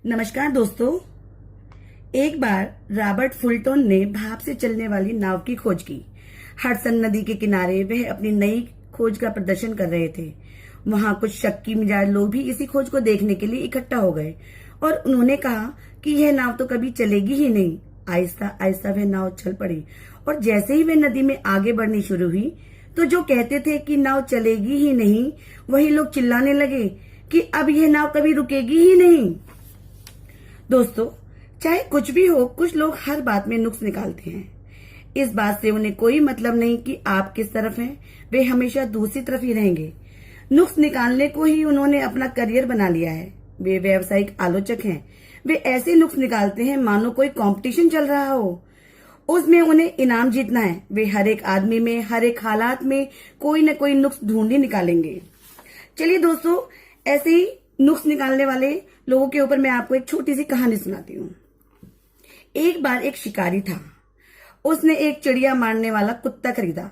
नमस्कार दोस्तों। एक बार रॉबर्ट फुल्टन ने भाप से चलने वाली नाव की खोज की। हडसन नदी के किनारे वह अपनी नई खोज का प्रदर्शन कर रहे थे। वहां कुछ शक्की मिजाज लोग भी इसी खोज को देखने के लिए इकट्ठा हो गए और उन्होंने कहा कि यह नाव तो कभी चलेगी ही नहीं। आहिस्ता आहिस्ता वह नाव चल पड़ी और जैसे ही वह नदी में आगे बढ़नी शुरू हुई तो जो कहते थे कि नाव चलेगी ही नहीं, वही लोग चिल्लाने लगे कि अब यह नाव कभी रुकेगी ही नहीं। दोस्तों, चाहे कुछ भी हो, कुछ लोग हर बात में नुक्स निकालते हैं। इस बात से उन्हें कोई मतलब नहीं कि आप किस तरफ हैं, वे हमेशा दूसरी तरफ ही रहेंगे। नुक्स निकालने को ही उन्होंने अपना करियर बना लिया है। वे व्यावसायिक आलोचक हैं। वे ऐसे नुक्स निकालते हैं मानो कोई कंपटीशन चल रहा हो, उसमें उन्हें इनाम जीतना है। वे हर एक आदमी में, हर एक हालात में कोई न कोई नुक्स ढूंढ ही निकालेंगे। चलिए दोस्तों, ऐसे ही नुक्स निकालने वाले लोगों के ऊपर मैं आपको एक छोटी सी कहानी सुनाती हूँ। एक बार एक शिकारी था। उसने एक चिड़िया मारने वाला कुत्ता खरीदा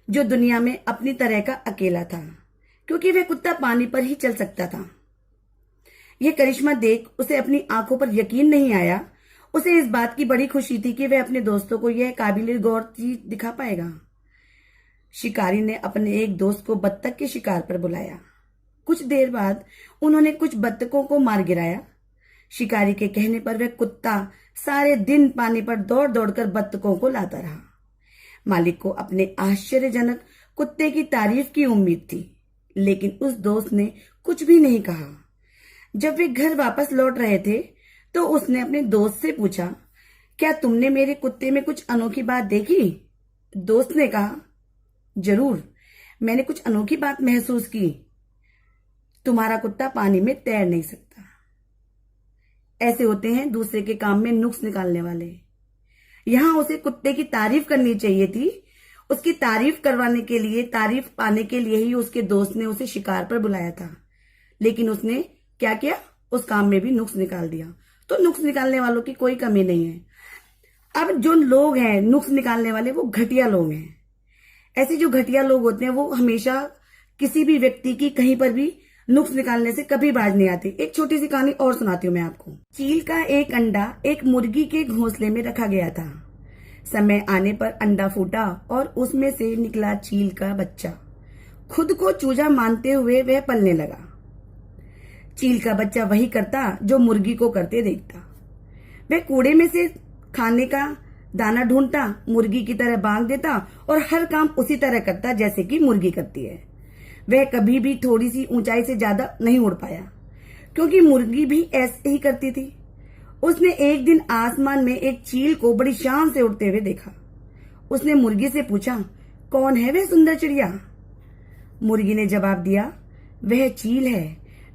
जो दुनिया में अपनी तरह का अकेला था, क्योंकि वह कुत्ता पानी पर ही चल सकता था। यह करिश्मा देख उसे अपनी आंखों पर यकीन नहीं आया। उसे इस बात की बड़ी खुशी थी कि वह अपने दोस्तों को यह काबिल गौर चीज दिखा पाएगा। शिकारी ने अपने एक दोस्त को बत्तख के शिकार पर बुलाया। कुछ देर बाद उन्होंने कुछ बत्तखों को मार गिराया। शिकारी के कहने पर वह कुत्ता सारे दिन पानी पर दौड़ दौड़कर बत्तखों को लाता रहा। मालिक को अपने आश्चर्यजनक कुत्ते की तारीफ की उम्मीद थी, लेकिन उस दोस्त ने कुछ भी नहीं कहा। जब वे घर वापस लौट रहे थे तो उसने अपने दोस्त से पूछा, क्या तुमने मेरे कुत्ते में कुछ अनोखी बात देखी? दोस्त ने कहा, जरूर, मैंने कुछ अनोखी बात महसूस की। तुम्हारा कुत्ता पानी में तैर नहीं सकता। ऐसे होते हैं दूसरे के काम में नुक्स निकालने वाले। यहां उसे कुत्ते की तारीफ करनी चाहिए थी। उसकी तारीफ करवाने के लिए, तारीफ पाने के लिए ही उसके दोस्त ने उसे शिकार पर बुलाया था, लेकिन उसने क्या किया? उस काम में भी नुक्स निकाल दिया। तो नुक्स निकालने वालों की कोई कमी नहीं है। अब जो लोग हैं नुक्स निकालने वाले, वो घटिया लोग हैं। ऐसे जो घटिया लोग होते हैं वो हमेशा किसी भी व्यक्ति की कहीं पर भी नुक्स निकालने से कभी बाज नहीं आती। एक छोटी सी कहानी और सुनाती हूँ मैं आपको। चील का एक अंडा एक मुर्गी के घोंसले में रखा गया था। समय आने पर अंडा फूटा और उसमें से निकला चील का बच्चा। खुद को चूजा मानते हुए वह पलने लगा। चील का बच्चा वही करता जो मुर्गी को करते देखता। वह कूड़े में से खाने का दाना ढूंढता, मुर्गी की तरह बांध देता और हर काम उसी तरह करता जैसे कि मुर्गी करती है। वह कभी भी थोड़ी सी ऊंचाई से ज्यादा नहीं उड़ पाया, क्योंकि मुर्गी भी ऐसे ही करती थी। उसने एक दिन आसमान में एक चील को बड़ी शान से उड़ते हुए देखा। उसने मुर्गी से पूछा, कौन है वह सुंदर चिड़िया? मुर्गी ने जवाब दिया, वह चील है।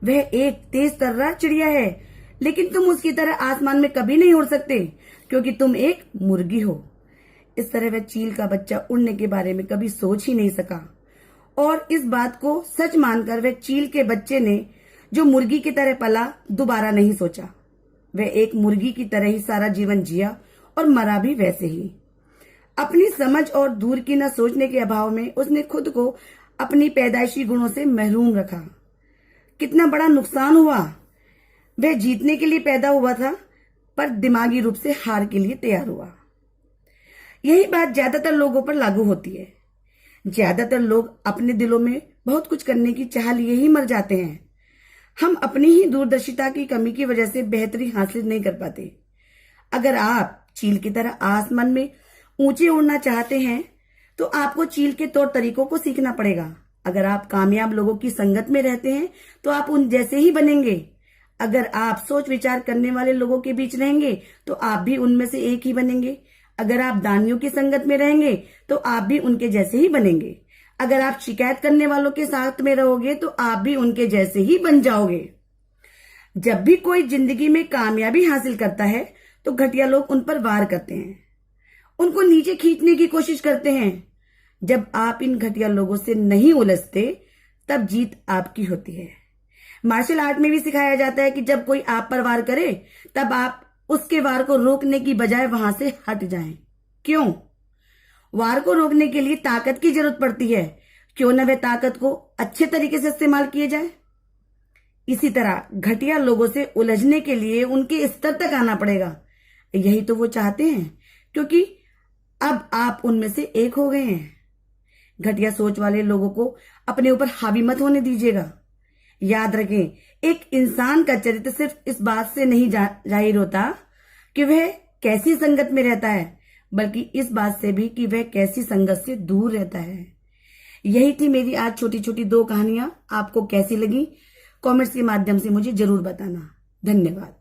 वह एक तेज तर्रार चिड़िया है, लेकिन तुम उसकी तरह आसमान में कभी नहीं उड़ सकते, क्योंकि तुम एक मुर्गी हो। इस तरह वह चील का बच्चा उड़ने के बारे में कभी सोच ही नहीं सका, और इस बात को सच मानकर वह चील के बच्चे ने, जो मुर्गी की तरह पला, दोबारा नहीं सोचा। वह एक मुर्गी की तरह ही सारा जीवन जिया और मरा भी वैसे ही। अपनी समझ और दूर की न सोचने के अभाव में उसने खुद को अपनी पैदाइशी गुणों से महरूम रखा। कितना बड़ा नुकसान हुआ। वह जीतने के लिए पैदा हुआ था, पर दिमागी रूप से हार के लिए तैयार हुआ। यही बात ज्यादातर लोगों पर लागू होती है। ज्यादातर लोग अपने दिलों में बहुत कुछ करने की चाह लिए ही मर जाते हैं। हम अपनी ही दूरदर्शिता की कमी की वजह से बेहतरी हासिल नहीं कर पाते। अगर आप चील की तरह आसमान में ऊंचे उड़ना चाहते हैं तो आपको चील के तौर तरीकों को सीखना पड़ेगा। अगर आप कामयाब लोगों की संगत में रहते हैं तो आप उन जैसे ही बनेंगे। अगर आप सोच विचार करने वाले लोगों के बीच रहेंगे तो आप भी उनमें से एक ही बनेंगे। अगर आप दानियों की संगत में रहेंगे तो आप भी उनके जैसे ही बनेंगे। अगर आप शिकायत करने वालों के साथ में रहोगे तो आप भी उनके जैसे ही बन जाओगे। जब भी कोई जिंदगी में कामयाबी हासिल करता है तो घटिया लोग उन पर वार करते हैं, उनको नीचे खींचने की कोशिश करते हैं। जब आप इन घटिया लोगों से नहीं उलझते तब जीत आपकी होती है। मार्शल आर्ट में भी सिखाया जाता है कि जब कोई आप पर वार करे तब आप उसके वार को रोकने की बजाय वहां से हट जाएं। क्यों? वार को रोकने के लिए ताकत की जरूरत पड़ती है। क्यों न वह ताकत को अच्छे तरीके से इस्तेमाल किए जाए। इसी तरह घटिया लोगों से उलझने के लिए उनके स्तर तक आना पड़ेगा। यही तो वो चाहते हैं, क्योंकि अब आप उनमें से एक हो गए हैं। घटिया सोच वाले लोगों को अपने ऊपर हावी मत होने दीजिएगा। याद रखें, एक इंसान का चरित्र सिर्फ इस बात से नहीं जाहिर होता कि वह कैसी संगत में रहता है, बल्कि इस बात से भी कि वह कैसी संगत से दूर रहता है। यही थी मेरी आज छोटी छोटी 2 कहानियां। आपको कैसी लगी? कमेंट्स के माध्यम से मुझे जरूर बताना। धन्यवाद।